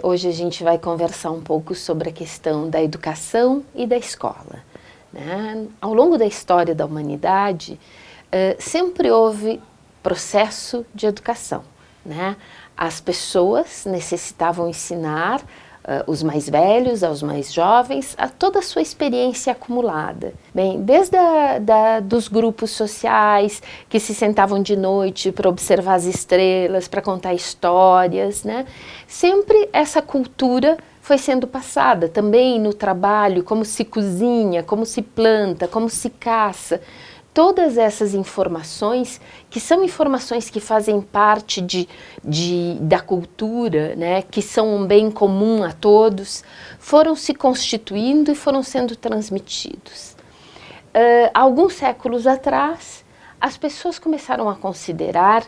Hoje a gente vai conversar um pouco sobre a questão da educação e da escola, né? Ao longo da história da humanidade, sempre houve processo de educação, né? As pessoas necessitavam ensinar os mais velhos aos mais jovens a toda a sua experiência acumulada. Bem, desde dos grupos sociais que se sentavam de noite para observar as estrelas, para contar histórias, né? Sempre essa cultura foi sendo passada também no trabalho, como se cozinha, como se planta, como se caça. Todas essas informações, que são informações que fazem parte da cultura, né, que são um bem comum a todos, foram se constituindo e foram sendo transmitidos. Alguns séculos atrás, as pessoas começaram a considerar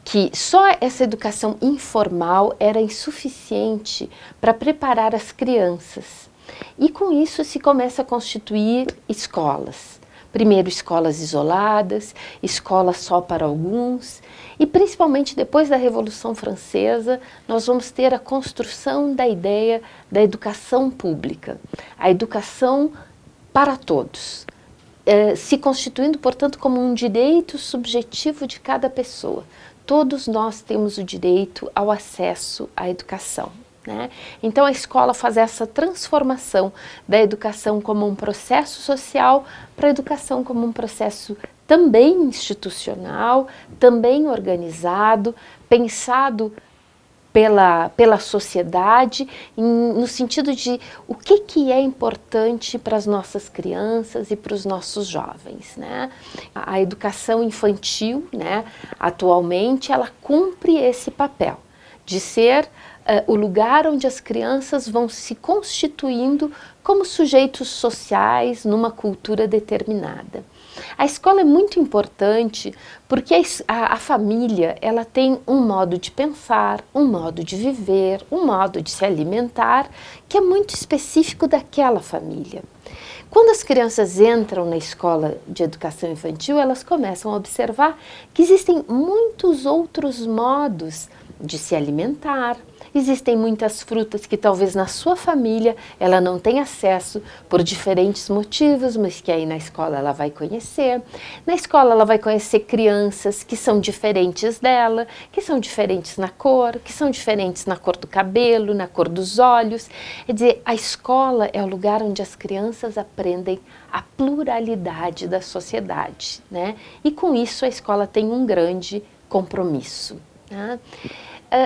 que só essa educação informal era insuficiente para preparar as crianças. E com isso se começa a constituir escolas. Primeiro escolas isoladas, escolas só para alguns, e principalmente depois da Revolução Francesa, nós vamos ter a construção da ideia da educação pública, a educação para todos, se constituindo, portanto, como um direito subjetivo de cada pessoa. Todos nós temos o direito ao acesso à educação, né? Então a escola faz essa transformação da educação como um processo social para a educação como um processo também institucional, também organizado, pensado pela sociedade, no sentido de o que é importante para as nossas crianças e para os nossos jovens, né? A educação infantil, né, atualmente, ela cumpre esse papel de ser o lugar onde as crianças vão se constituindo como sujeitos sociais numa cultura determinada. A escola é muito importante porque a família, ela tem um modo de pensar, um modo de viver, um modo de se alimentar que é muito específico daquela família. Quando as crianças entram na escola de educação infantil, elas começam a observar que existem muitos outros modos de se alimentar. Existem muitas frutas que talvez na sua família ela não tenha acesso por diferentes motivos, mas que aí na escola ela vai conhecer. Na escola ela vai conhecer crianças que são diferentes dela, que são diferentes na cor, que são diferentes na cor do cabelo, na cor dos olhos. Quer dizer, a escola é o lugar onde as crianças aprendem a pluralidade da sociedade, né? E com isso a escola tem um grande compromisso, né?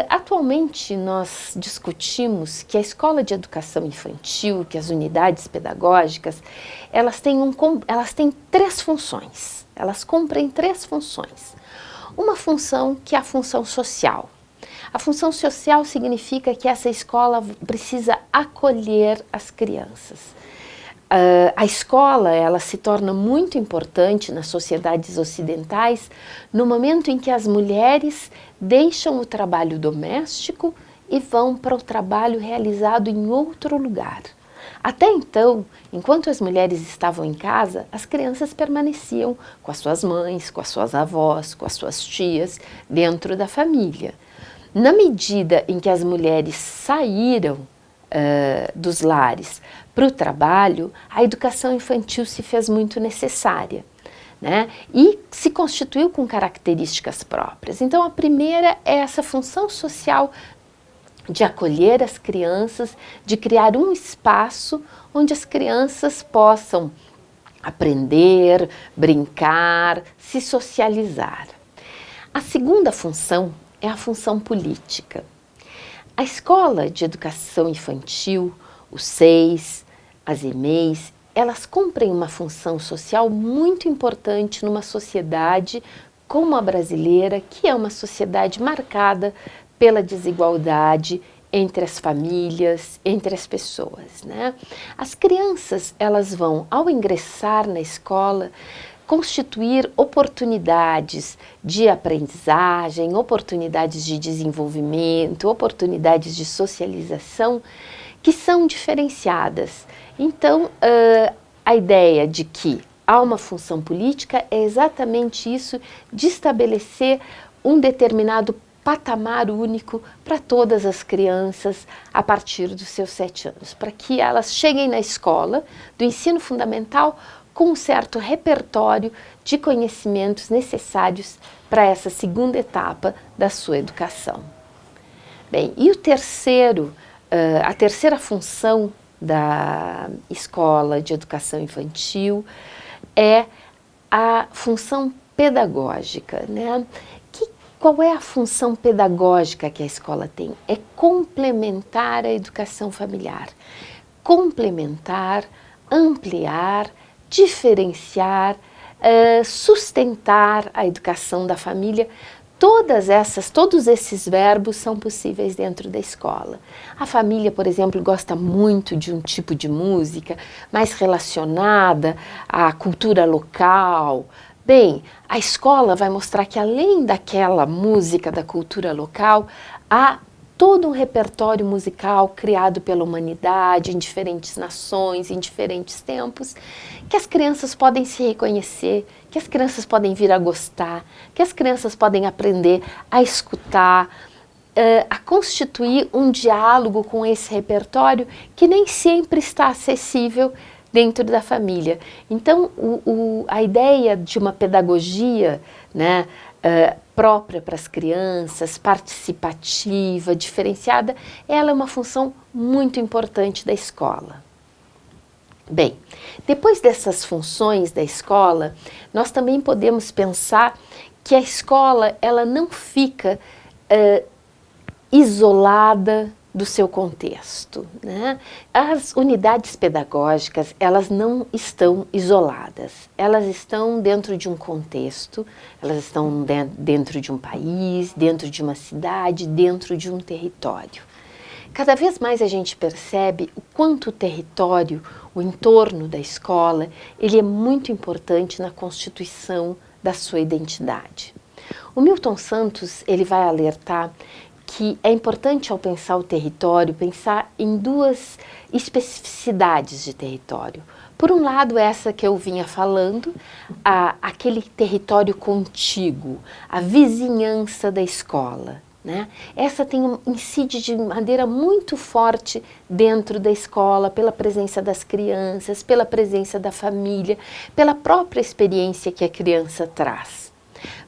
Atualmente nós discutimos que a escola de educação infantil, que as unidades pedagógicas, elas têm três funções, elas cumprem três funções. Uma função que é a função social. A função social significa que essa escola precisa acolher as crianças. A escola, ela se torna muito importante nas sociedades ocidentais no momento em que as mulheres deixam o trabalho doméstico e vão para o trabalho realizado em outro lugar. Até então, enquanto as mulheres estavam em casa, as crianças permaneciam com as suas mães, com as suas avós, com as suas tias, dentro da família. Na medida em que as mulheres saíram dos lares para o trabalho, a educação infantil se fez muito necessária, né? E se constituiu com características próprias. Então a primeira é essa função social de acolher as crianças, de criar um espaço onde as crianças possam aprender, brincar, se socializar. A segunda função é a função política. A escola de educação infantil, os SEIs, as EMEIs, elas cumprem uma função social muito importante numa sociedade como a brasileira, que é uma sociedade marcada pela desigualdade entre as famílias, entre as pessoas, né? As crianças, elas vão, ao ingressar na escola, constituir oportunidades de aprendizagem, oportunidades de desenvolvimento, oportunidades de socialização que são diferenciadas. Então, a ideia de que há uma função política é exatamente isso, de estabelecer um determinado patamar único para todas as crianças a partir dos seus 7 anos, para que elas cheguem na escola do ensino fundamental com um certo repertório de conhecimentos necessários para essa segunda etapa da sua educação. Bem, e a terceira função da escola de educação infantil é a função pedagógica, né? Qual é a função pedagógica que a escola tem? É complementar a educação familiar, complementar, ampliar, diferenciar, sustentar a educação da família. Todos esses verbos são possíveis dentro da escola. A família, por exemplo, gosta muito de um tipo de música mais relacionada à cultura local. Bem, a escola vai mostrar que além daquela música da cultura local, há todo um repertório musical criado pela humanidade em diferentes nações, em diferentes tempos, que as crianças podem se reconhecer, que as crianças podem vir a gostar, que as crianças podem aprender a escutar, a constituir um diálogo com esse repertório que nem sempre está acessível dentro da família. Então, a ideia de uma pedagogia, né, própria para as crianças, participativa, diferenciada, ela é uma função muito importante da escola. Bem, depois dessas funções da escola, nós também podemos pensar que a escola ela não fica isolada do seu contexto, né? As unidades pedagógicas, elas não estão isoladas, elas estão dentro de um contexto, elas estão dentro de um país, dentro de uma cidade, dentro de um território. Cada vez mais a gente percebe o quanto o território, o entorno da escola, ele é muito importante na constituição da sua identidade. O Milton Santos, ele vai alertar que é importante ao pensar o território, pensar em duas especificidades de território. Por um lado, essa que eu vinha falando, aquele território contíguo, a vizinhança da escola, né? Essa incide de maneira muito forte dentro da escola, pela presença das crianças, pela presença da família, pela própria experiência que a criança traz.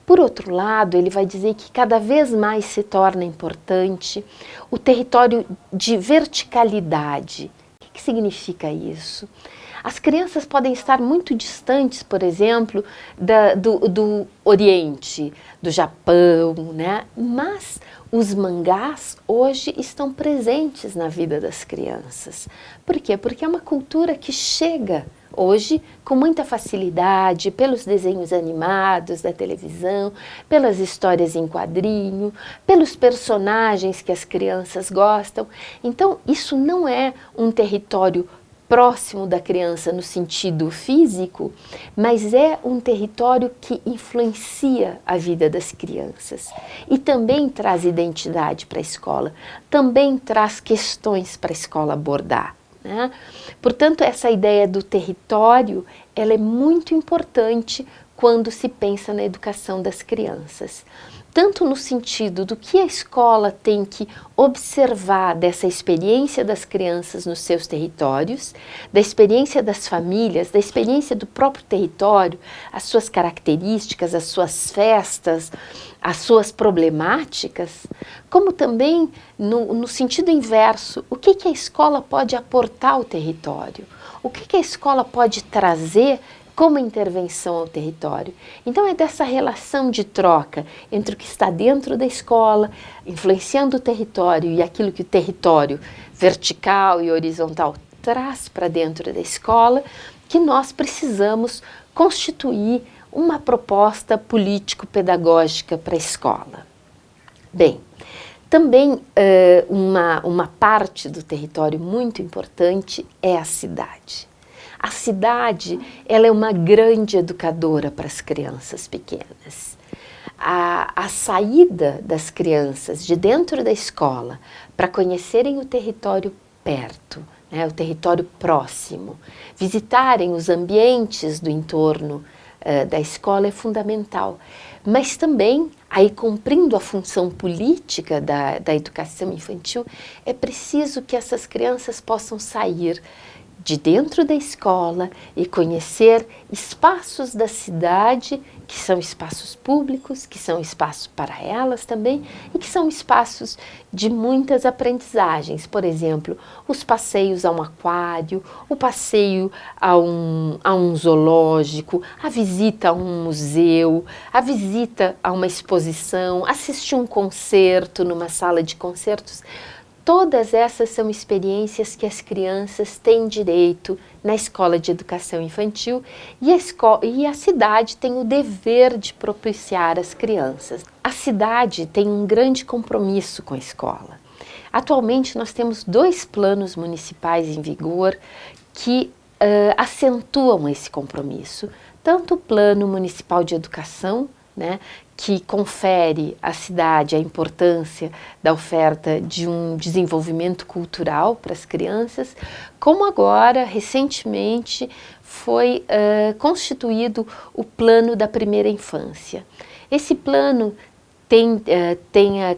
Por outro lado, ele vai dizer que cada vez mais se torna importante o território de verticalidade. O que significa isso? As crianças podem estar muito distantes, por exemplo, do Oriente, do Japão, né? Mas os mangás hoje estão presentes na vida das crianças. Por quê? Porque é uma cultura que chega hoje com muita facilidade pelos desenhos animados da televisão, pelas histórias em quadrinho, pelos personagens que as crianças gostam. Então, isso não é um território próximo da criança no sentido físico, mas é um território que influencia a vida das crianças e também traz identidade para a escola, também traz questões para a escola abordar, né? Portanto, essa ideia do território, ela é muito importante quando se pensa na educação das crianças. Tanto no sentido do que a escola tem que observar dessa experiência das crianças nos seus territórios, da experiência das famílias, da experiência do próprio território, as suas características, as suas festas, as suas problemáticas, como também no sentido inverso, o que a escola pode aportar ao território, o que a escola pode trazer como intervenção ao território. Então é dessa relação de troca entre o que está dentro da escola, influenciando o território e aquilo que o território vertical e horizontal traz para dentro da escola, que nós precisamos constituir uma proposta político-pedagógica para a escola. Bem, também uma parte do território muito importante é a cidade. A cidade, ela é uma grande educadora para as crianças pequenas. A saída das crianças de dentro da escola para conhecerem o território perto, né, o território próximo, visitarem os ambientes do entorno da escola é fundamental. Mas também, aí cumprindo a função política da educação infantil, é preciso que essas crianças possam sair de dentro da escola e conhecer espaços da cidade, que são espaços públicos, que são espaços para elas também, e que são espaços de muitas aprendizagens. Por exemplo, os passeios a um aquário, o passeio a um zoológico, a visita a um museu, a visita a uma exposição, assistir um concerto numa sala de concertos. Todas essas são experiências que as crianças têm direito na escola de educação infantil e a cidade tem o dever de propiciar às crianças. A cidade tem um grande compromisso com a escola. Atualmente nós temos 2 planos municipais em vigor que acentuam esse compromisso. Tanto o Plano Municipal de Educação, né, que confere à cidade a importância da oferta de um desenvolvimento cultural para as crianças, como agora, recentemente, foi constituído o Plano da Primeira Infância. Esse plano tem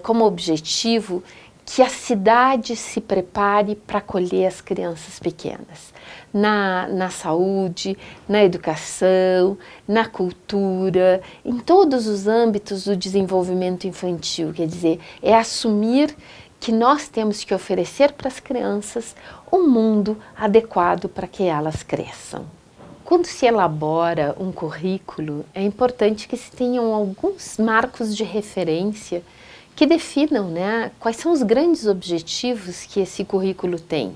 como objetivo que a cidade se prepare para acolher as crianças pequenas, na saúde, na educação, na cultura, em todos os âmbitos do desenvolvimento infantil. Quer dizer, é assumir que nós temos que oferecer para as crianças um mundo adequado para que elas cresçam. Quando se elabora um currículo, é importante que se tenham alguns marcos de referência que definam, né, quais são os grandes objetivos que esse currículo tem.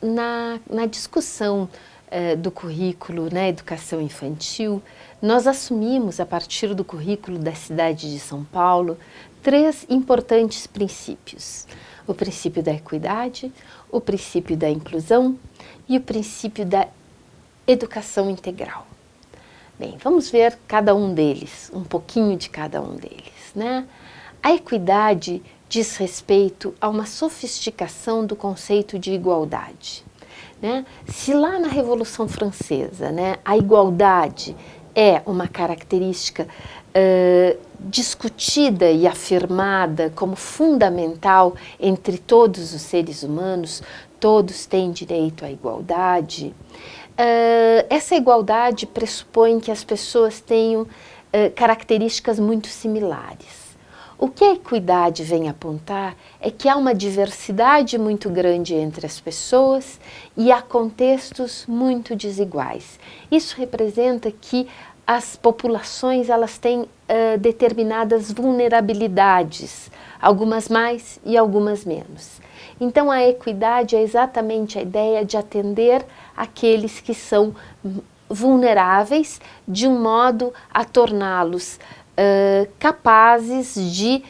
Na discussão do currículo na educação infantil, nós assumimos, a partir do currículo da cidade de São Paulo, 3 importantes princípios: o princípio da equidade, o princípio da inclusão e o princípio da educação integral. Bem, vamos ver cada um deles, um pouquinho de cada um deles, né? A equidade diz respeito a uma sofisticação do conceito de igualdade, né? Se lá na Revolução Francesa, né, a igualdade é uma característica discutida e afirmada como fundamental entre todos os seres humanos, todos têm direito à igualdade. Essa igualdade pressupõe que as pessoas tenham características muito similares. O que a equidade vem apontar é que há uma diversidade muito grande entre as pessoas e há contextos muito desiguais. Isso representa que as populações elas têm determinadas vulnerabilidades, algumas mais e algumas menos. Então a equidade é exatamente a ideia de atender aqueles que são vulneráveis de um modo a torná-los capazes de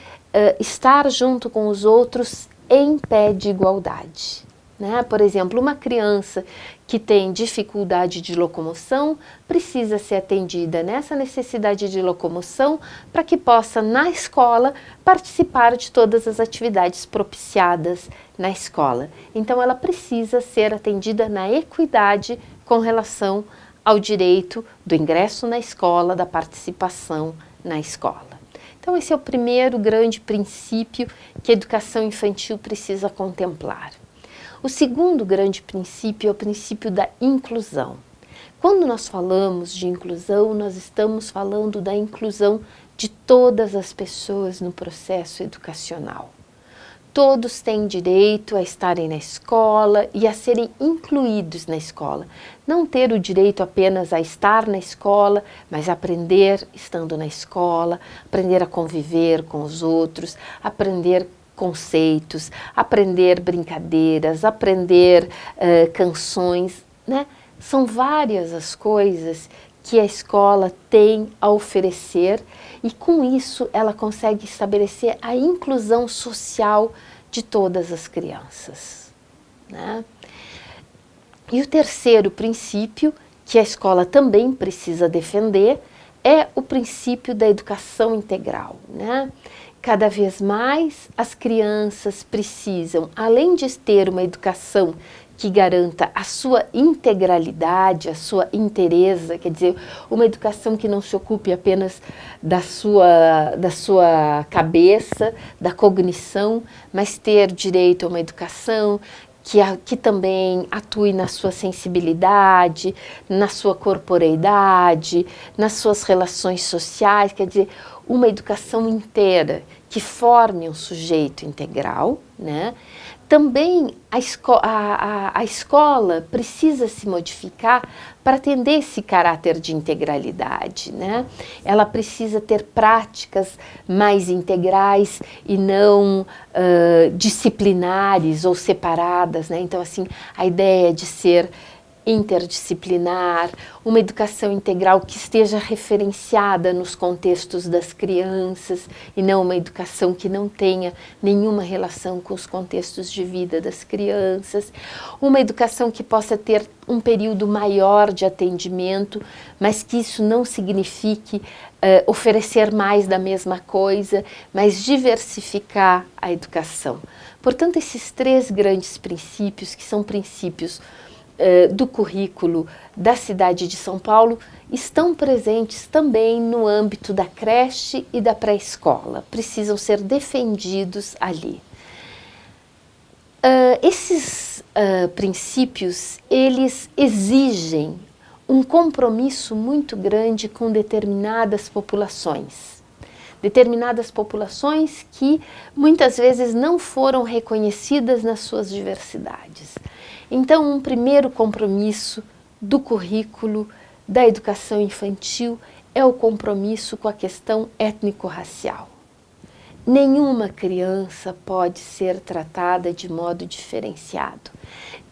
estar junto com os outros em pé de igualdade, né? Por exemplo, uma criança que tem dificuldade de locomoção precisa ser atendida nessa necessidade de locomoção para que possa, na escola, participar de todas as atividades propiciadas na escola. Então, ela precisa ser atendida na equidade com relação ao direito do ingresso na escola, da participação na escola. Então, esse é o primeiro grande princípio que a educação infantil precisa contemplar. O segundo grande princípio é o princípio da inclusão. Quando nós falamos de inclusão, nós estamos falando da inclusão de todas as pessoas no processo educacional. Todos têm direito a estarem na escola e a serem incluídos na escola. Não ter o direito apenas a estar na escola, mas aprender estando na escola, aprender a conviver com os outros, aprender conceitos, aprender brincadeiras, aprender canções, né? São várias as coisas que a escola tem a oferecer e com isso ela consegue estabelecer a inclusão social de todas as crianças, né? E o terceiro princípio que a escola também precisa defender é o princípio da educação integral, né? Cada vez mais as crianças precisam, além de ter uma educação que garanta a sua integralidade, a sua inteireza, quer dizer, uma educação que não se ocupe apenas da sua cabeça, da cognição, mas ter direito a uma educação que também atue na sua sensibilidade, na sua corporeidade, nas suas relações sociais, quer dizer, uma educação inteira que forme um sujeito integral, né? Também a escola precisa se modificar para atender esse caráter de integralidade, né? Ela precisa ter práticas mais integrais e não disciplinares ou separadas, né? Então, assim, a ideia de ser interdisciplinar, uma educação integral que esteja referenciada nos contextos das crianças e não uma educação que não tenha nenhuma relação com os contextos de vida das crianças, uma educação que possa ter um período maior de atendimento, mas que isso não signifique oferecer mais da mesma coisa, mas diversificar a educação. Portanto, esses 3 grandes princípios, que são princípios do currículo da cidade de São Paulo, estão presentes também no âmbito da creche e da pré-escola, precisam ser defendidos ali. Esses princípios, eles exigem um compromisso muito grande com determinadas populações que muitas vezes não foram reconhecidas nas suas diversidades. Então, um primeiro compromisso do currículo da educação infantil é o compromisso com a questão étnico-racial. Nenhuma criança pode ser tratada de modo diferenciado.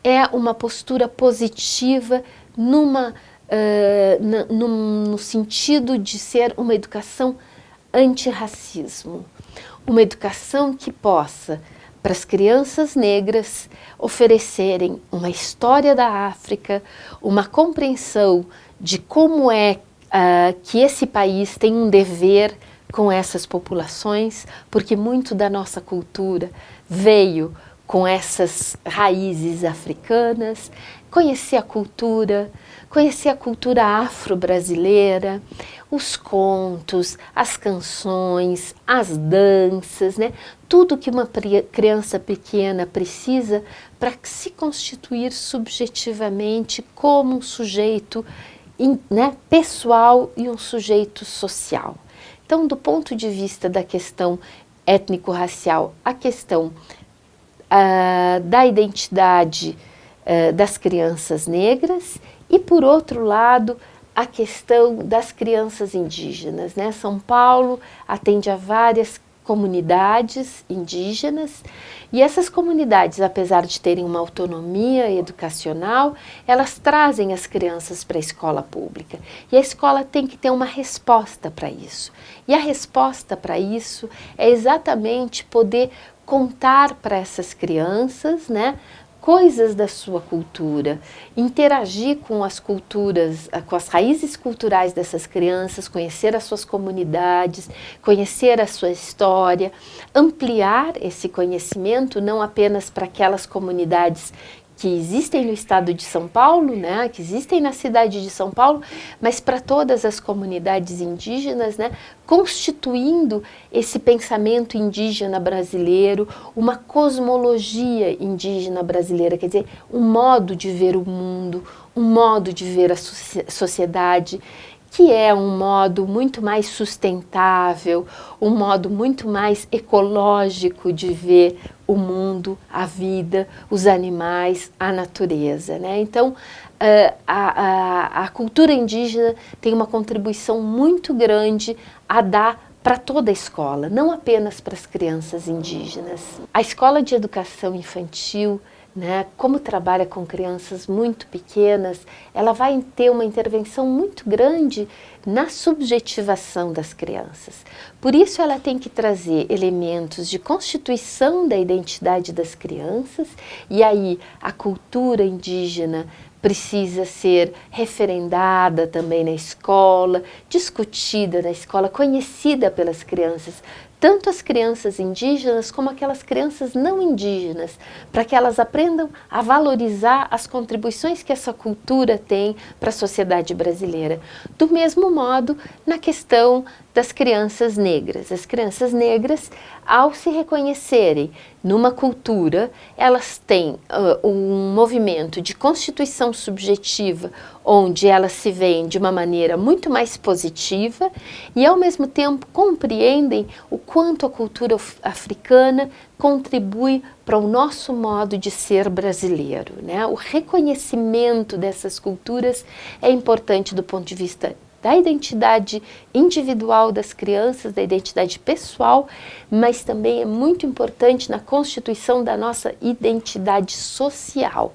É uma postura positiva no sentido de ser uma educação antirracismo, uma educação que possa, para as crianças negras, oferecerem uma história da África, uma compreensão de como é que esse país tem um dever com essas populações, porque muito da nossa cultura veio com essas raízes africanas, conhecer a cultura afro-brasileira, os contos, as canções, as danças, né? Tudo que uma criança pequena precisa para se constituir subjetivamente como um sujeito pessoal e um sujeito social. Então, do ponto de vista da questão étnico-racial, a questão da identidade das crianças negras e, por outro lado, a questão das crianças indígenas, né? São Paulo atende a várias comunidades indígenas e essas comunidades, apesar de terem uma autonomia educacional, elas trazem as crianças para a escola pública e a escola tem que ter uma resposta para isso. E a resposta para isso é exatamente poder contar para essas crianças, né, coisas da sua cultura, interagir com as culturas, com as raízes culturais dessas crianças, conhecer as suas comunidades, conhecer a sua história, ampliar esse conhecimento não apenas para aquelas comunidades que existem no estado de São Paulo, né, que existem na cidade de São Paulo, mas para todas as comunidades indígenas, né, constituindo esse pensamento indígena brasileiro, uma cosmologia indígena brasileira, quer dizer, um modo de ver o mundo, um modo de ver a sociedade, que é um modo muito mais sustentável, um modo muito mais ecológico de ver o mundo, a vida, os animais, a natureza, né? Então, a cultura indígena tem uma contribuição muito grande a dar para toda a escola, não apenas para as crianças indígenas. A escola de educação infantil, né, como trabalha com crianças muito pequenas, ela vai ter uma intervenção muito grande na subjetivação das crianças. Por isso ela tem que trazer elementos de constituição da identidade das crianças, e aí a cultura indígena precisa ser referendada também na escola, discutida na escola, conhecida pelas crianças tanto as crianças indígenas como aquelas crianças não indígenas, para que elas aprendam a valorizar as contribuições que essa cultura tem para a sociedade brasileira. Do mesmo modo, na questão das crianças negras. As crianças negras, ao se reconhecerem numa cultura, elas têm um movimento de constituição subjetiva, onde elas se veem de uma maneira muito mais positiva e, ao mesmo tempo, compreendem o quanto a cultura africana contribui para o nosso modo de ser brasileiro, né? O reconhecimento dessas culturas é importante do ponto de vista da identidade individual das crianças, da identidade pessoal, mas também é muito importante na constituição da nossa identidade social.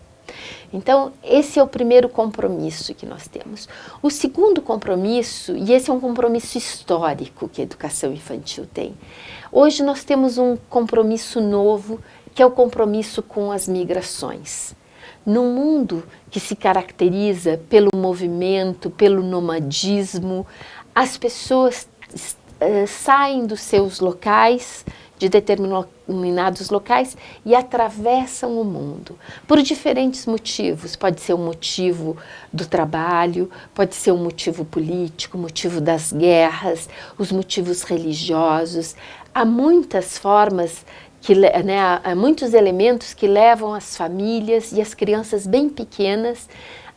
Então, esse é o primeiro compromisso que nós temos. O segundo compromisso, e esse é um compromisso histórico que a educação infantil tem. Hoje nós temos um compromisso novo, que é o compromisso com as migrações. Num mundo que se caracteriza pelo movimento, pelo nomadismo, as pessoas saem dos seus locais, de determinados locais, e atravessam o mundo por diferentes motivos. Pode ser um motivo do trabalho, pode ser um motivo político, motivo das guerras, os motivos religiosos. Há muitas formas há muitos elementos que levam as famílias e as crianças bem pequenas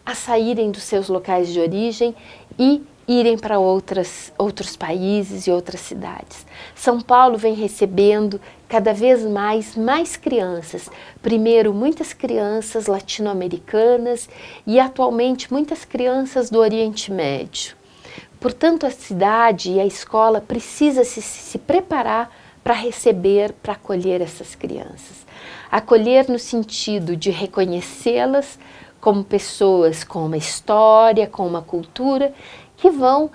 a saírem dos seus locais de origem e irem para outros países e outras cidades. São Paulo vem recebendo cada vez mais crianças. Primeiro, muitas crianças latino-americanas e atualmente muitas crianças do Oriente Médio. Portanto, a cidade e a escola precisam se preparar para receber, para acolher essas crianças. Acolher no sentido de reconhecê-las como pessoas com uma história, com uma cultura, que vão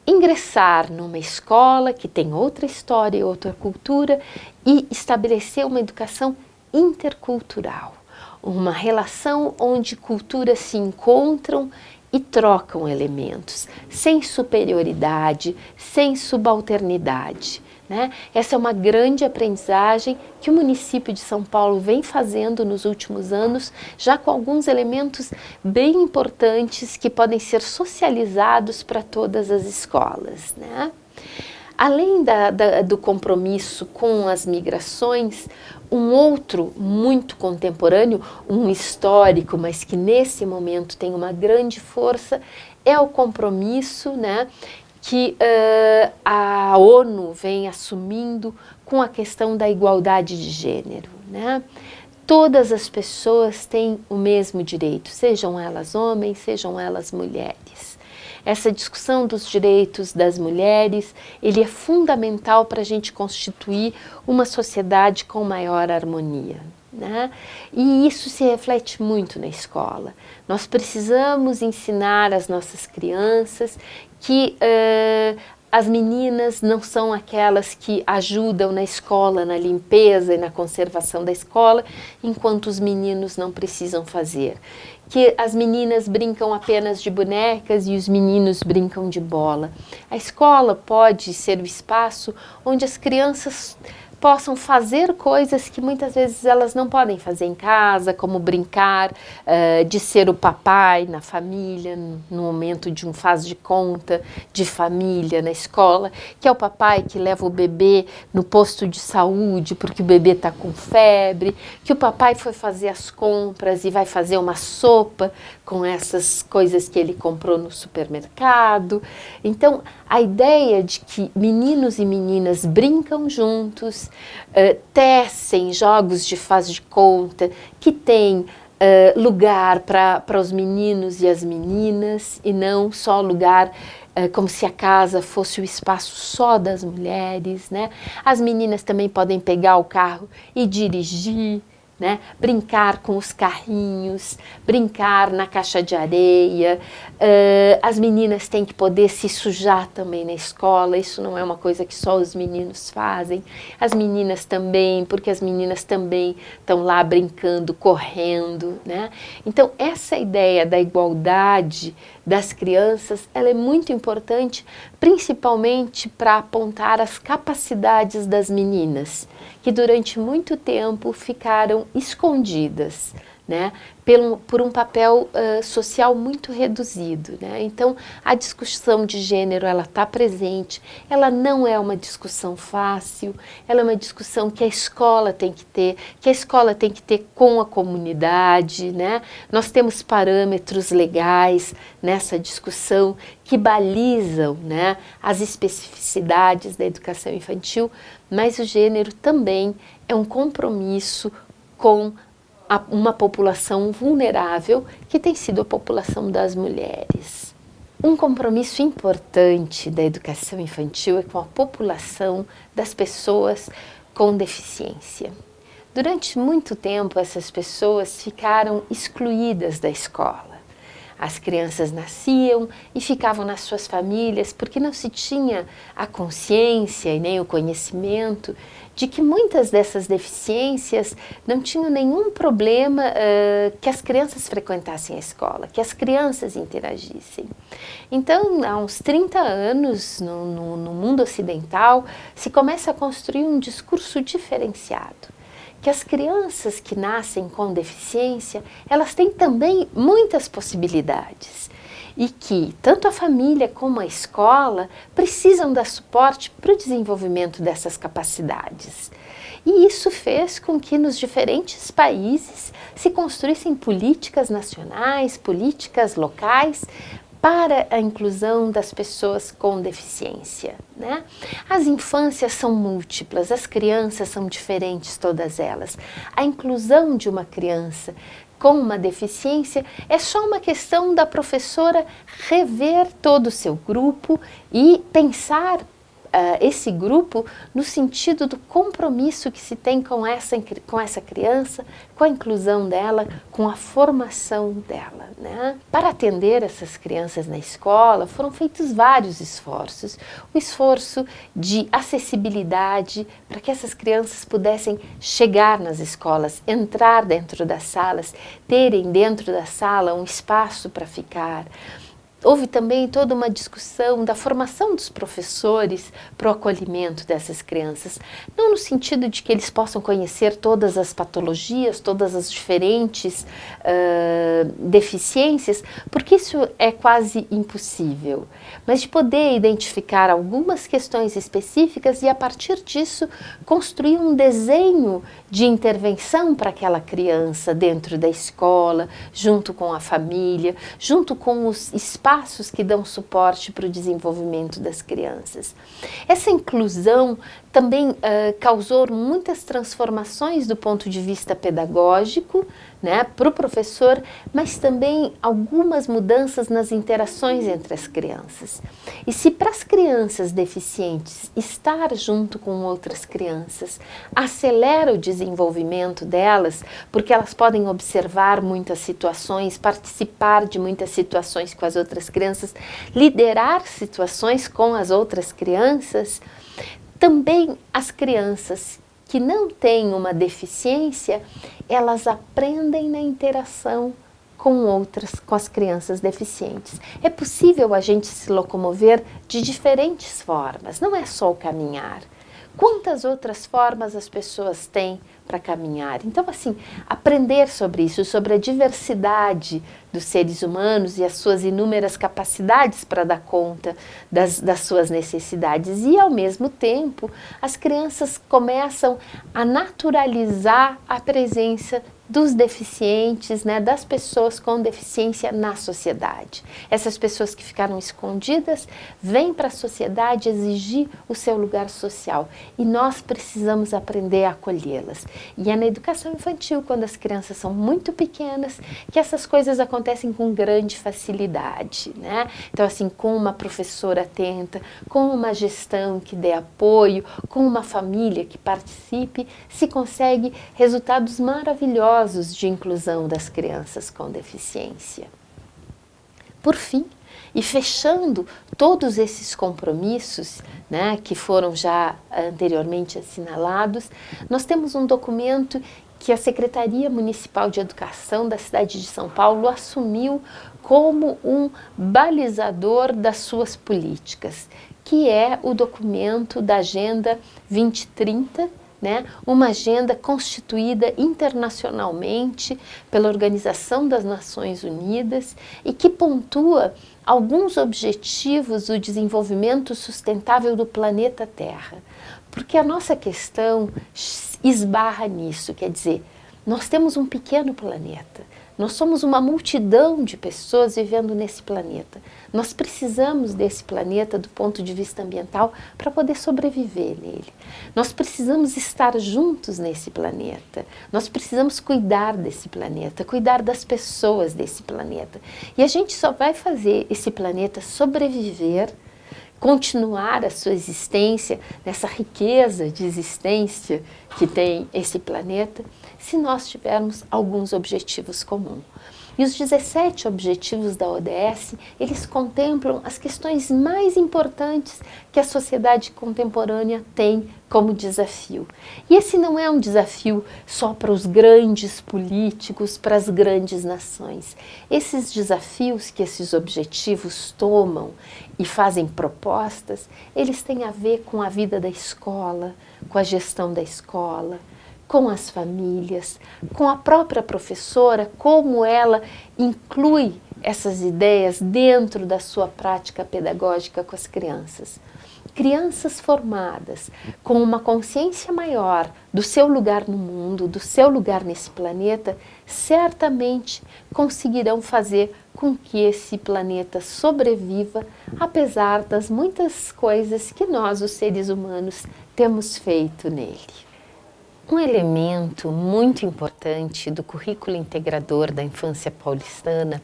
ingressar numa escola que tem outra história e outra cultura e estabelecer uma educação intercultural, uma relação onde culturas se encontram e trocam elementos, sem superioridade, sem subalternidade. Né? Essa é uma grande aprendizagem que o município de São Paulo vem fazendo nos últimos anos, já com alguns elementos bem importantes que podem ser socializados para todas as escolas. Né? Além do compromisso com as migrações, um outro muito contemporâneo, um histórico, mas que nesse momento tem uma grande força, é o compromisso, né, que a ONU vem assumindo com a questão da igualdade de gênero. Né? Todas as pessoas têm o mesmo direito, sejam elas homens, sejam elas mulheres. Essa discussão dos direitos das mulheres, ele é fundamental para a gente constituir uma sociedade com maior harmonia. Né? E isso se reflete muito na escola. Nós precisamos ensinar às nossas crianças que as meninas não são aquelas que ajudam na escola, na limpeza e na conservação da escola, enquanto os meninos não precisam fazer. Que as meninas brincam apenas de bonecas e os meninos brincam de bola. A escola pode ser o espaço onde as crianças possam fazer coisas que muitas vezes elas não podem fazer em casa, como brincar, de ser o papai na família, no momento de um faz de conta de família na escola, que é o papai que leva o bebê no posto de saúde porque o bebê está com febre, que o papai foi fazer as compras e vai fazer uma sopa com essas coisas que ele comprou no supermercado. Então, a ideia de que meninos e meninas brincam juntos, tecem jogos de faz de conta, que tem lugar para os meninos e as meninas, e não só lugar como se a casa fosse o espaço só das mulheres. Né? As meninas também podem pegar o carro e dirigir, né? Brincar com os carrinhos, brincar na caixa de areia. As meninas têm que poder se sujar também na escola, isso não é uma coisa que só os meninos fazem. As meninas também, porque as meninas também estão lá brincando, correndo. Né? Então, essa ideia da igualdade das crianças, ela é muito importante, principalmente para apontar as capacidades das meninas, que durante muito tempo ficaram escondidas, né, por um papel social muito reduzido, né? Então, a discussão de gênero, ela está presente, ela não é uma discussão fácil, ela é uma discussão que a escola tem que ter, com a comunidade, né? Nós temos parâmetros legais nessa discussão que balizam, né, as especificidades da educação infantil, mas o gênero também é um compromisso com uma população vulnerável, que tem sido a população das mulheres. Um compromisso importante da educação infantil é com a população das pessoas com deficiência. Durante muito tempo, essas pessoas ficaram excluídas da escola. As crianças nasciam e ficavam nas suas famílias porque não se tinha a consciência e nem o conhecimento de que muitas dessas deficiências não tinham nenhum problema que as crianças frequentassem a escola, que as crianças interagissem. Então, há uns 30 anos, no mundo ocidental, se começa a construir um discurso diferenciado, que as crianças que nascem com deficiência, elas têm também muitas possibilidades e que tanto a família como a escola precisam dar suporte para o desenvolvimento dessas capacidades. E isso fez com que nos diferentes países se construíssem políticas nacionais, políticas locais, para a inclusão das pessoas com deficiência, né? As infâncias são múltiplas, as crianças são diferentes, todas elas. A inclusão de uma criança com uma deficiência é só uma questão da professora rever todo o seu grupo e pensar esse grupo no sentido do compromisso que se tem com essa criança, com a inclusão dela, com a formação dela, né? Para atender essas crianças na escola foram feitos vários esforços. O esforço de acessibilidade para que essas crianças pudessem chegar nas escolas, entrar dentro das salas, terem dentro da sala um espaço para ficar. Houve também toda uma discussão da formação dos professores para o acolhimento dessas crianças, não no sentido de que eles possam conhecer todas as patologias, todas as diferentes deficiências, porque isso é quase impossível, mas de poder identificar algumas questões específicas e a partir disso construir um desenho de intervenção para aquela criança dentro da escola, junto com a família, junto com os espaços que dão suporte para o desenvolvimento das crianças. Essa inclusão também causou muitas transformações do ponto de vista pedagógico, né, para o professor, mas também algumas mudanças nas interações entre as crianças. E se para as crianças deficientes estar junto com outras crianças acelera o desenvolvimento delas, porque elas podem observar muitas situações, participar de muitas situações com as outras crianças, liderar situações com as outras crianças, também as crianças que não têm uma deficiência, elas aprendem na interação com as crianças deficientes. É possível a gente se locomover de diferentes formas, não é só o caminhar. Quantas outras formas as pessoas têm para caminhar? Então, assim, aprender sobre isso, sobre a diversidade dos seres humanos e as suas inúmeras capacidades para dar conta das suas necessidades. E, ao mesmo tempo, as crianças começam a naturalizar a presença dos deficientes, né, das pessoas com deficiência na sociedade. Essas pessoas que ficaram escondidas vêm para a sociedade exigir o seu lugar social e nós precisamos aprender a acolhê-las. E é na educação infantil, quando as crianças são muito pequenas, que essas coisas acontecem com grande facilidade, né? Então, assim, com uma professora atenta, com uma gestão que dê apoio, com uma família que participe, se consegue resultados maravilhosos de inclusão das crianças com deficiência. Por fim, e fechando todos esses compromissos, né, que foram já anteriormente assinalados, nós temos um documento que a Secretaria Municipal de Educação da cidade de São Paulo assumiu como um balizador das suas políticas, que é o documento da Agenda 2030, né? Uma agenda constituída internacionalmente pela Organização das Nações Unidas e que pontua alguns objetivos do desenvolvimento sustentável do planeta Terra. Porque a nossa questão esbarra nisso, quer dizer, nós temos um pequeno planeta, nós somos uma multidão de pessoas vivendo nesse planeta. Nós precisamos desse planeta do ponto de vista ambiental para poder sobreviver nele. Nós precisamos estar juntos nesse planeta. Nós precisamos cuidar desse planeta, cuidar das pessoas desse planeta. E a gente só vai fazer esse planeta sobreviver, continuar a sua existência, nessa riqueza de existência que tem esse planeta, se nós tivermos alguns objetivos comuns. E os 17 objetivos da ODS, eles contemplam as questões mais importantes que a sociedade contemporânea tem como desafio. E esse não é um desafio só para os grandes políticos, para as grandes nações. Esses desafios que esses objetivos tomam e fazem propostas, eles têm a ver com a vida da escola, com a gestão da escola, com as famílias, com a própria professora, como ela inclui essas ideias dentro da sua prática pedagógica com as crianças. Crianças formadas com uma consciência maior do seu lugar no mundo, do seu lugar nesse planeta, certamente conseguirão fazer com que esse planeta sobreviva, apesar das muitas coisas que nós, os seres humanos, temos feito nele. Um elemento muito importante do currículo integrador da infância paulistana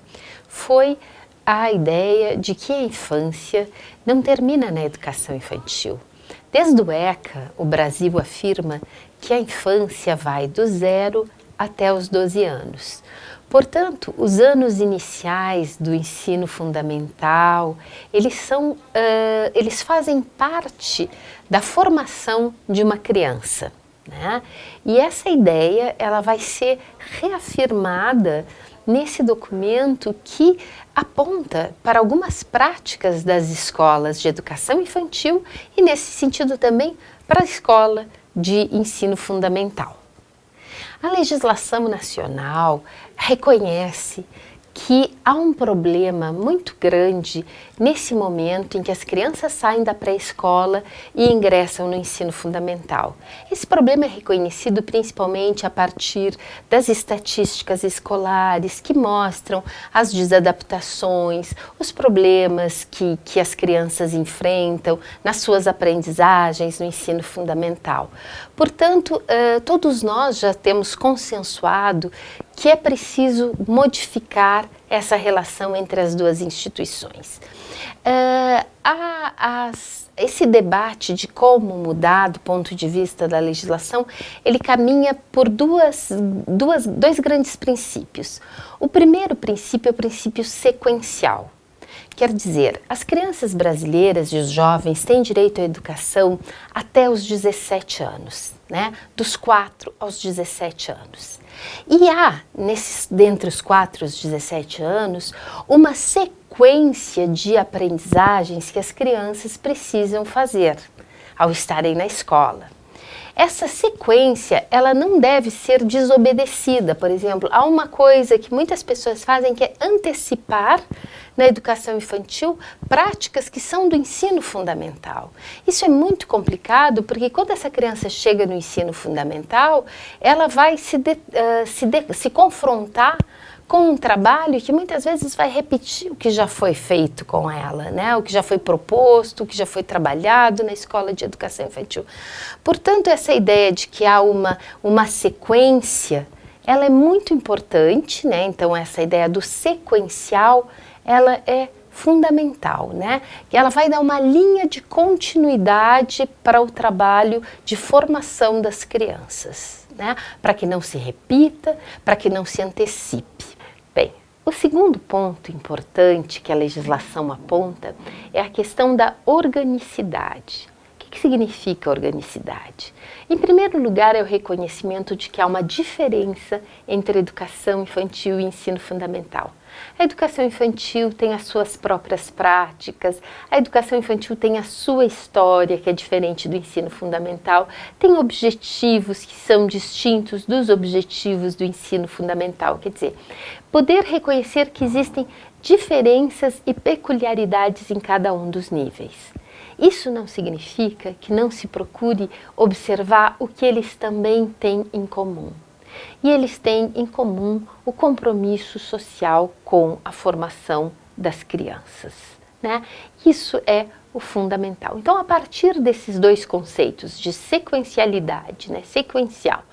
foi a ideia de que a infância não termina na educação infantil. Desde o ECA, o Brasil afirma que a infância vai do 0 até os 12 anos. Portanto, os anos iniciais do ensino fundamental, eles fazem parte da formação de uma criança, né? E essa ideia ela vai ser reafirmada nesse documento que aponta para algumas práticas das escolas de educação infantil e, nesse sentido, também para a escola de ensino fundamental. A legislação nacional reconhece que há um problema muito grande nesse momento em que as crianças saem da pré-escola e ingressam no ensino fundamental. Esse problema é reconhecido principalmente a partir das estatísticas escolares que mostram as desadaptações, os problemas que as crianças enfrentam nas suas aprendizagens no ensino fundamental. Portanto, todos nós já temos consensuado que é preciso modificar essa relação entre as duas instituições. Esse debate de como mudar do ponto de vista da legislação, ele caminha por dois grandes princípios. O primeiro princípio é o princípio sequencial. Quer dizer, as crianças brasileiras e os jovens têm direito à educação até os 17 anos, né? Dos 4 aos 17 anos. E há, dentre os 4 e os 17 anos, uma sequência de aprendizagens que as crianças precisam fazer ao estarem na escola. Essa sequência, ela não deve ser desobedecida. Por exemplo, há uma coisa que muitas pessoas fazem que é antecipar na educação infantil práticas que são do ensino fundamental. Isso é muito complicado porque quando essa criança chega no ensino fundamental, ela vai se confrontar com um trabalho que muitas vezes vai repetir o que já foi feito com ela, né? O que já foi proposto, o que já foi trabalhado na escola de educação infantil. Portanto, essa ideia de que há uma sequência, ela é muito importante, né? Então, essa ideia do sequencial, ela é fundamental, né? E ela vai dar uma linha de continuidade para o trabalho de formação das crianças, né? Para que não se repita, para que não se antecipe. Bem, o segundo ponto importante que a legislação aponta é a questão da organicidade. O que significa organicidade? Em primeiro lugar, é o reconhecimento de que há uma diferença entre educação infantil e ensino fundamental. A educação infantil tem as suas próprias práticas, a educação infantil tem a sua história, que é diferente do ensino fundamental, tem objetivos que são distintos dos objetivos do ensino fundamental. Quer dizer, poder reconhecer que existem diferenças e peculiaridades em cada um dos níveis. Isso não significa que não se procure observar o que eles também têm em comum. E eles têm em comum o compromisso social com a formação das crianças, né? Isso é o fundamental. Então, a partir desses dois conceitos de sequencialidade, né, sequencial,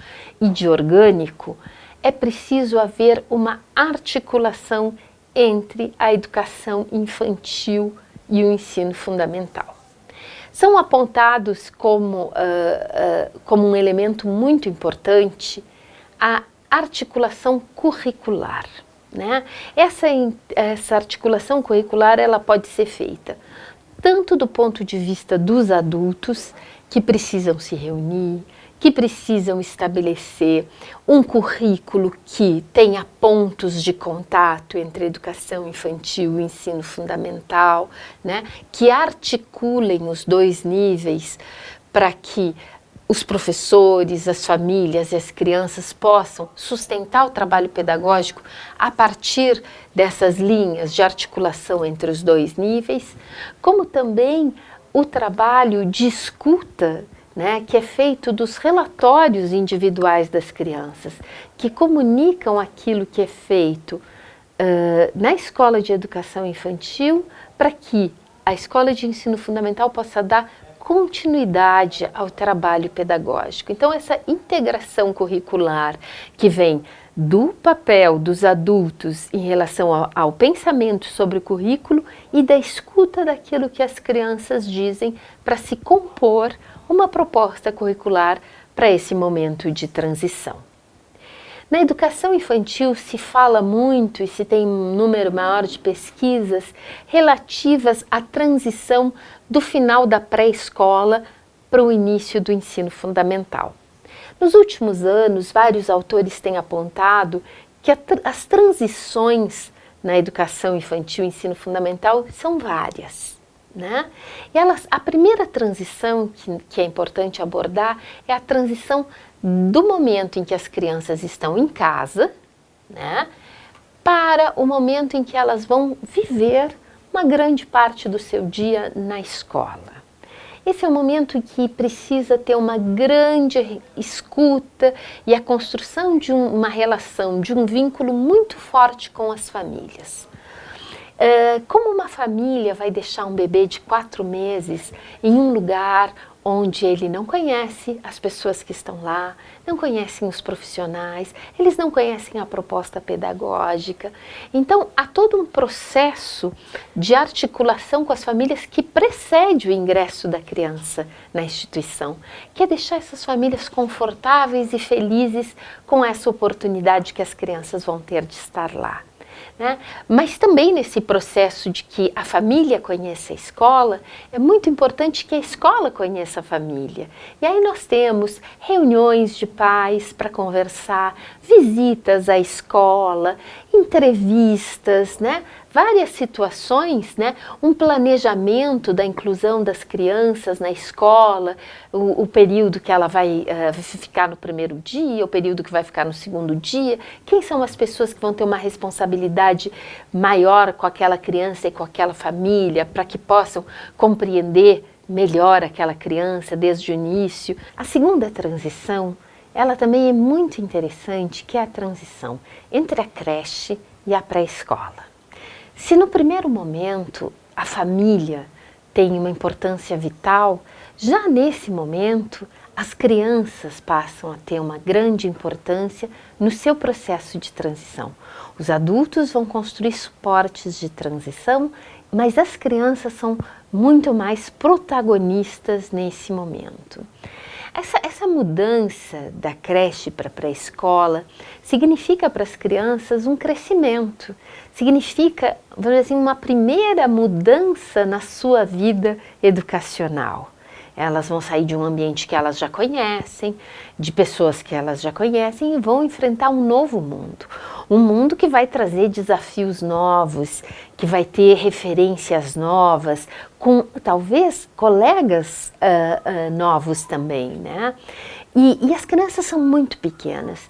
e de orgânico, é preciso haver uma articulação entre a educação infantil e o ensino fundamental. São apontados como um elemento muito importante a articulação curricular, né? Essa articulação curricular ela pode ser feita tanto do ponto de vista dos adultos que precisam se reunir, que precisam estabelecer um currículo que tenha pontos de contato entre a educação infantil e o ensino fundamental, né? Que articulem os dois níveis para que os professores, as famílias e as crianças possam sustentar o trabalho pedagógico a partir dessas linhas de articulação entre os dois níveis, como também o trabalho de escuta, né, que é feito dos relatórios individuais das crianças, que comunicam aquilo que é feito na escola de educação infantil para que a escola de ensino fundamental possa dar continuidade ao trabalho pedagógico. Então, essa integração curricular que vem do papel dos adultos em relação ao pensamento sobre o currículo e da escuta daquilo que as crianças dizem para se compor uma proposta curricular para esse momento de transição. Na educação infantil se fala muito e se tem um número maior de pesquisas relativas à transição do final da pré-escola para o início do ensino fundamental. Nos últimos anos, vários autores têm apontado que as transições na educação infantil e ensino fundamental são várias, né? E a primeira transição que é importante abordar é a transição do momento em que as crianças estão em casa, né, para o momento em que elas vão viver uma grande parte do seu dia na escola. Esse é o momento que precisa ter uma grande escuta e a construção de uma relação, de um vínculo muito forte com as famílias. Como uma família vai deixar um bebê de 4 meses em um lugar onde ele não conhece as pessoas que estão lá, não conhecem os profissionais, eles não conhecem a proposta pedagógica. Então, há todo um processo de articulação com as famílias que precede o ingresso da criança na instituição, que é deixar essas famílias confortáveis e felizes com essa oportunidade que as crianças vão ter de estar lá. Né? Mas também nesse processo de que a família conheça a escola, é muito importante que a escola conheça a família. E aí nós temos reuniões de pais para conversar, visitas à escola, entrevistas, né? Várias situações, né? Um planejamento da inclusão das crianças na escola, o período que ela vai ficar no primeiro dia, o período que vai ficar no segundo dia, quem são as pessoas que vão ter uma responsabilidade maior com aquela criança e com aquela família, para que possam compreender melhor aquela criança desde o início. A segunda transição, ela também é muito interessante, que é a transição entre a creche e a pré-escola. Se no primeiro momento a família tem uma importância vital, já nesse momento as crianças passam a ter uma grande importância no seu processo de transição. Os adultos vão construir suportes de transição, mas as crianças são muito mais protagonistas nesse momento. Essa mudança da creche para a pré-escola significa para as crianças um crescimento, significa, vamos dizer assim, uma primeira mudança na sua vida educacional. Elas vão sair de um ambiente que elas já conhecem, de pessoas que elas já conhecem e vão enfrentar um novo mundo. Um mundo que vai trazer desafios novos, que vai ter referências novas, com talvez colegas novos também, né? E as crianças são muito pequenas.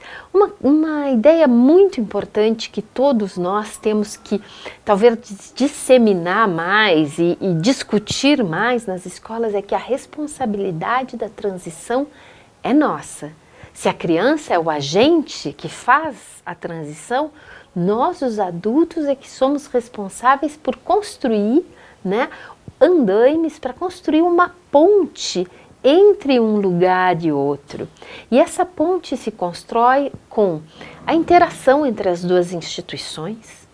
Uma ideia muito importante que todos nós temos que talvez disseminar mais e discutir mais nas escolas é que a responsabilidade da transição é nossa. Se a criança é o agente que faz a transição, nós, os adultos, é que somos responsáveis por construir, né, andaimes, para construir uma ponte entre um lugar e outro. E essa ponte se constrói com a interação entre as duas instituições,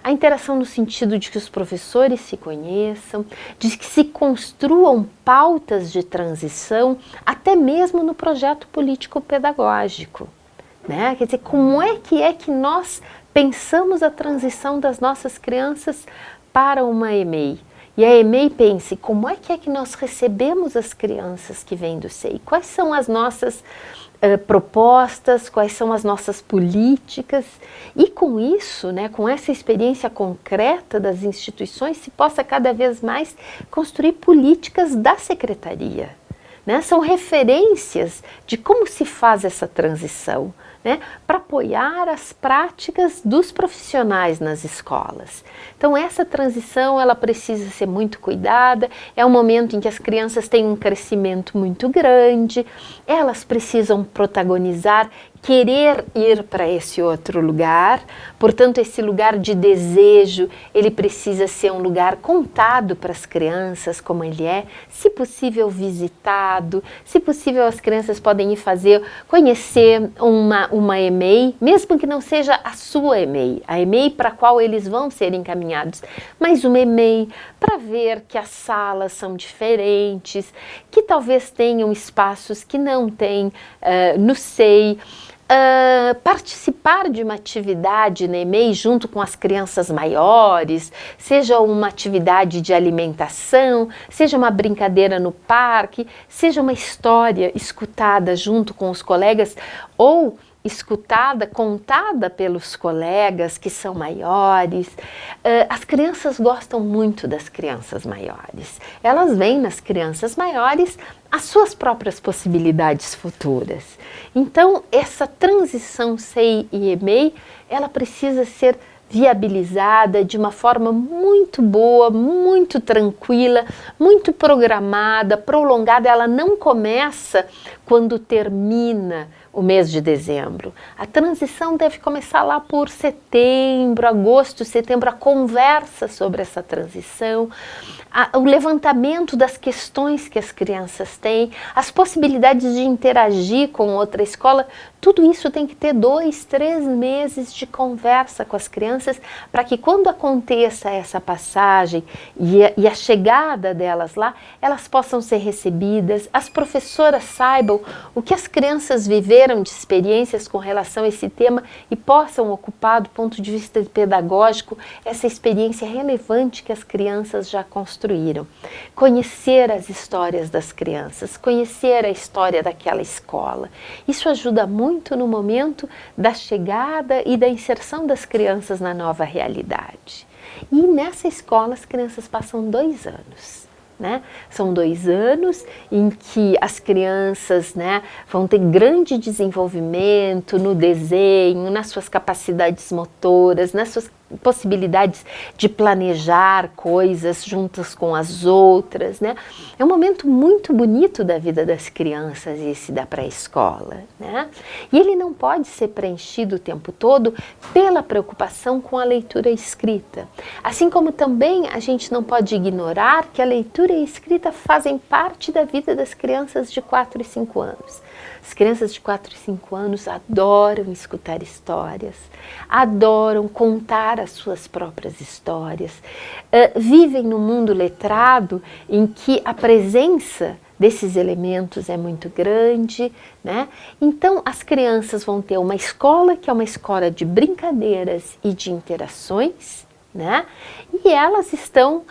a interação no sentido de que os professores se conheçam, de que se construam pautas de transição, até mesmo no projeto político-pedagógico, né? Quer dizer, como é que nós pensamos a transição das nossas crianças para uma EMEI? E a EMEI pense, como é que nós recebemos as crianças que vêm do SEI? Quais são as nossas propostas, quais são as nossas políticas? E com isso, né, com essa experiência concreta das instituições, se possa cada vez mais construir políticas da secretaria, né? São referências de como se faz essa transição, né, para apoiar as práticas dos profissionais nas escolas. Então essa transição ela precisa ser muito cuidada, é um momento em que as crianças têm um crescimento muito grande, elas precisam protagonizar, querer ir para esse outro lugar, portanto esse lugar de desejo, ele precisa ser um lugar contado para as crianças como ele é, se possível visitado, se possível as crianças podem ir conhecer uma EMEI, mesmo que não seja a sua EMEI, a EMEI para a qual eles vão ser encaminhados, mas uma EMEI para ver que as salas são diferentes, que talvez tenham espaços que não tem no SEI, participar de uma atividade na EMEI junto com as crianças maiores, seja uma atividade de alimentação, seja uma brincadeira no parque, seja uma história escutada junto com os colegas ou escutada, contada pelos colegas que são maiores. As crianças gostam muito das crianças maiores. Elas veem nas crianças maiores as suas próprias possibilidades futuras. Então, essa transição SEI e EMEI, ela precisa ser viabilizada de uma forma muito boa, muito tranquila, muito programada, prolongada. Ela não começa quando termina o mês de dezembro. A transição deve começar lá por setembro, agosto, setembro, a conversa sobre essa transição, o levantamento das questões que as crianças têm, as possibilidades de interagir com outra escola, tudo isso tem que ter 2, 3 meses de conversa com as crianças para que quando aconteça essa passagem e a chegada delas lá, elas possam ser recebidas, as professoras saibam o que as crianças viveram de experiências com relação a esse tema e possam ocupar do ponto de vista pedagógico essa experiência relevante que as crianças já construíram. Conhecer as histórias das crianças, conhecer a história daquela escola. Isso ajuda muito no momento da chegada e da inserção das crianças na nova realidade. E nessa escola as crianças passam 2 anos. Né? São 2 anos em que as crianças, né, vão ter grande desenvolvimento no desenho, nas suas capacidades motoras, nas suas possibilidades de planejar coisas juntas com as outras, né? É um momento muito bonito da vida das crianças esse da pré-escola, né? E ele não pode ser preenchido o tempo todo pela preocupação com a leitura escrita. Assim como também a gente não pode ignorar que a leitura e a escrita fazem parte da vida das crianças de 4 e 5 anos. As crianças de 4 e 5 anos adoram escutar histórias, adoram contar as suas próprias histórias, vivem no mundo letrado em que a presença desses elementos é muito grande, né? Então as crianças vão ter uma escola que é uma escola de brincadeiras e de interações, né? E elas estão,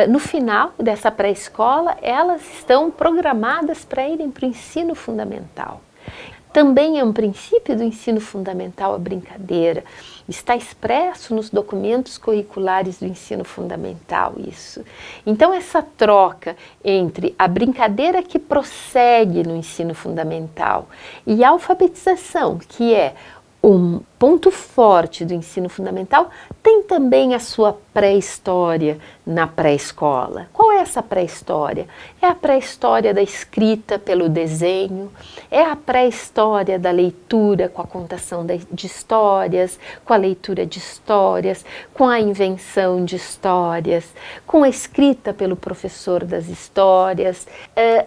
no final dessa pré-escola, elas estão programadas para irem para o ensino fundamental. Também é um princípio do ensino fundamental a brincadeira. Está expresso nos documentos curriculares do ensino fundamental isso. Então essa troca entre a brincadeira que prossegue no ensino fundamental e a alfabetização, que é um ponto forte do ensino fundamental, tem também a sua pré-história na pré-escola. Qual é essa pré-história? É a pré-história da escrita pelo desenho, é a pré-história da leitura com a contação de histórias, com a leitura de histórias, com a invenção de histórias, com a escrita pelo professor das histórias.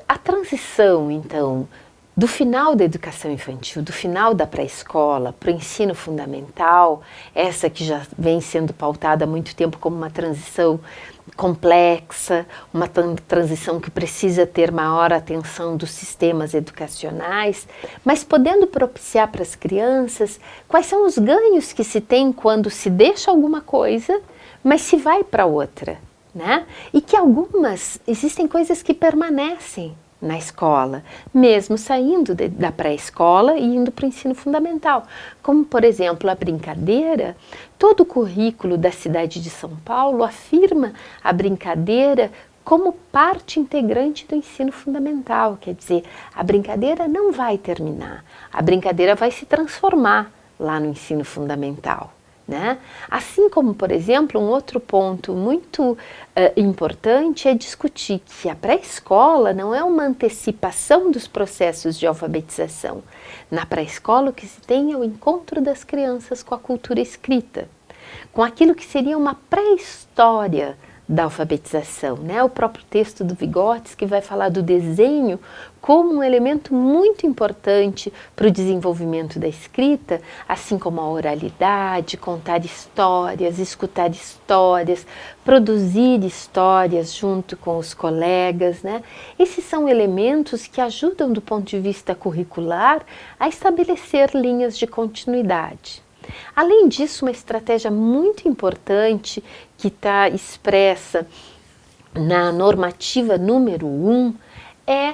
A transição, então, do final da educação infantil, do final da pré-escola para o ensino fundamental, essa que já vem sendo pautada há muito tempo como uma transição complexa, uma transição que precisa ter maior atenção dos sistemas educacionais, mas podendo propiciar para as crianças quais são os ganhos que se tem quando se deixa alguma coisa, mas se vai para outra, né? E que existem coisas que permanecem na escola, mesmo saindo da pré-escola e indo para o ensino fundamental, como por exemplo a brincadeira. Todo o currículo da cidade de São Paulo afirma a brincadeira como parte integrante do ensino fundamental, quer dizer, a brincadeira não vai terminar, a brincadeira vai se transformar lá no ensino fundamental. Né? Assim como, por exemplo, um outro ponto muito importante é discutir que a pré-escola não é uma antecipação dos processos de alfabetização. Na pré-escola o que se tem é o encontro das crianças com a cultura escrita, com aquilo que seria uma pré-história da alfabetização, né? O próprio texto do Vygotsky vai falar do desenho como um elemento muito importante para o desenvolvimento da escrita, assim como a oralidade, contar histórias, escutar histórias, produzir histórias junto com os colegas, né? Esses são elementos que ajudam do ponto de vista curricular a estabelecer linhas de continuidade. Além disso, uma estratégia muito importante que está expressa na normativa número 1 é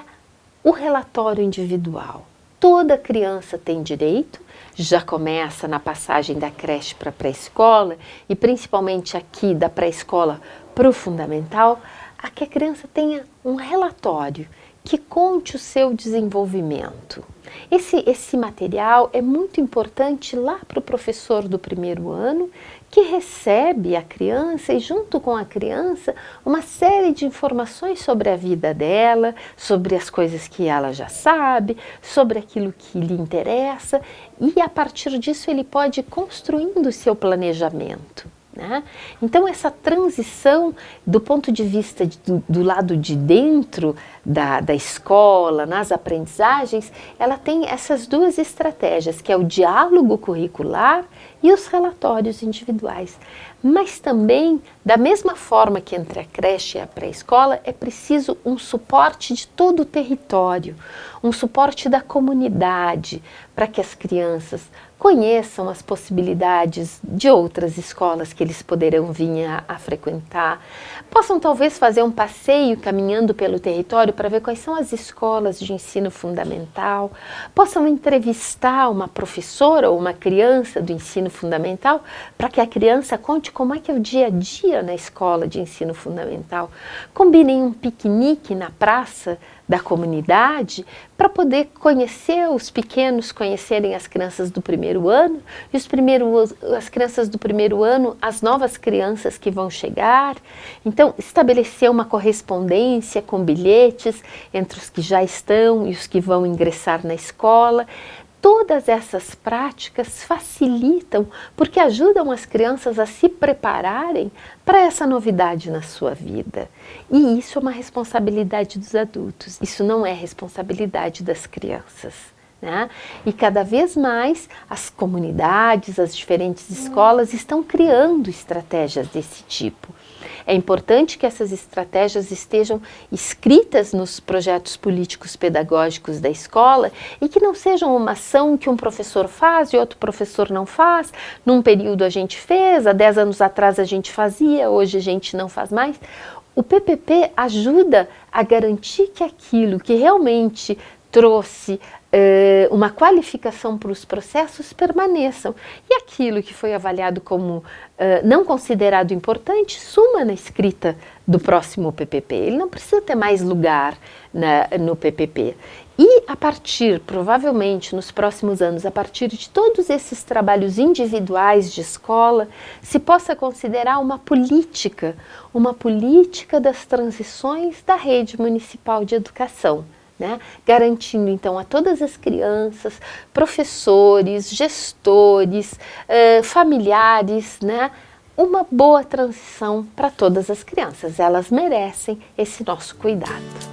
o relatório individual. Toda criança tem direito, já começa na passagem da creche para a pré-escola e principalmente aqui da pré-escola para o fundamental, a que a criança tenha um relatório que conte o seu desenvolvimento. Esse material é muito importante lá para o professor do primeiro ano, que recebe a criança e junto com a criança uma série de informações sobre a vida dela, sobre as coisas que ela já sabe, sobre aquilo que lhe interessa, e a partir disso ele pode ir construindo o seu planejamento. Né? Então essa transição do ponto de vista do lado de dentro da escola, nas aprendizagens, ela tem essas duas estratégias, que é o diálogo curricular e os relatórios individuais. Mas também, da mesma forma que entre a creche e a pré-escola, é preciso um suporte de todo o território, um suporte da comunidade, para que as crianças conheçam as possibilidades de outras escolas que eles poderão vir a frequentar, possam talvez fazer um passeio caminhando pelo território para ver quais são as escolas de ensino fundamental, possam entrevistar uma professora ou uma criança do ensino fundamental para que a criança conte como é que é o dia a dia na escola de ensino fundamental, combinem um piquenique na praça da comunidade para poder conhecer os pequenos, conhecerem as crianças do primeiro ano e as crianças do primeiro ano, as novas crianças que vão chegar. Então, estabelecer uma correspondência com bilhetes entre os que já estão e os que vão ingressar na escola. Todas essas práticas facilitam, porque ajudam as crianças a se prepararem para essa novidade na sua vida. E isso é uma responsabilidade dos adultos, isso não é responsabilidade das crianças. Né? E cada vez mais as comunidades, as diferentes escolas estão criando estratégias desse tipo. É importante que essas estratégias estejam escritas nos projetos políticos pedagógicos da escola e que não sejam uma ação que um professor faz e outro professor não faz. Num período a gente fez, há 10 anos atrás a gente fazia, hoje a gente não faz mais. O PPP ajuda a garantir que aquilo que realmente trouxe uma qualificação para os processos permaneçam. E aquilo que foi avaliado como não considerado importante, suma na escrita do próximo PPP. Ele não precisa ter mais lugar no PPP. E a partir, provavelmente, nos próximos anos, a partir de todos esses trabalhos individuais de escola, se possa considerar uma política das transições da rede municipal de educação. Né? Garantindo então a todas as crianças, professores, gestores, familiares, né? Uma boa transição para todas as crianças. Elas merecem esse nosso cuidado.